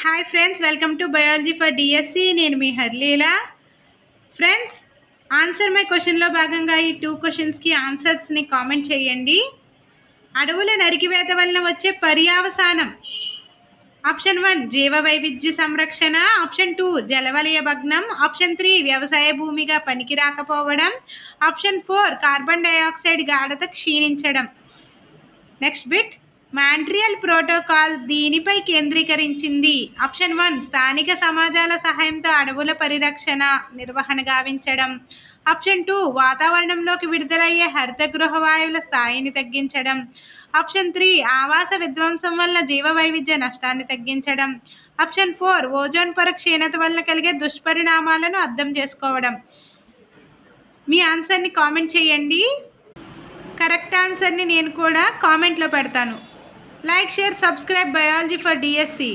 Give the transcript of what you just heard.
Hi friends, welcome to biology for DSC. నేను మీ హర్లీలా. Friends, answer my క్వశ్చన్లో భాగంగా ఈ 2 క్వశ్చన్స్కి ఆన్సర్స్ని కామెంట్ చేయండి. అడవుల నరికివేత వలన వచ్చే పర్యావసానం. ఆప్షన్ 1 జీవ వైవిధ్య సంరక్షణ, ఆప్షన్ 2 జలవలయ భగ్నం, ఆప్షన్ 3 వ్యవసాయ భూమిగా పనికి రాకపోవడం, ఆప్షన్ 4 కార్బన్ డయాక్సైడ్ గాఢత క్షీణించడం. నెక్స్ట్ బిట్, మాంట్రియల్ ప్రోటోకాల్ దీనిపై కేంద్రీకరించింది. ఆప్షన్ 1 స్థానిక సమాజాల సహాయంతో అడవుల పరిరక్షణ నిర్వహణ గావించడం, ఆప్షన్ 2 వాతావరణంలోకి విడుదలయ్యే హరితగృహ వాయువుల స్థాయిని తగ్గించడం, ఆప్షన్ 3 ఆవాస విధ్వంసం వల్ల జీవ వైవిధ్య నష్టాన్ని తగ్గించడం, ఆప్షన్ 4 ఓజోన్ పొర క్షీణత వలన కలిగే దుష్పరిణామాలను అర్థం చేసుకోవడం. మీ ఆన్సర్ని కామెంట్ చేయండి. కరెక్ట్ ఆన్సర్ని నేను కూడా కామెంట్లో పెడతాను. Like, share, subscribe biology for DSC.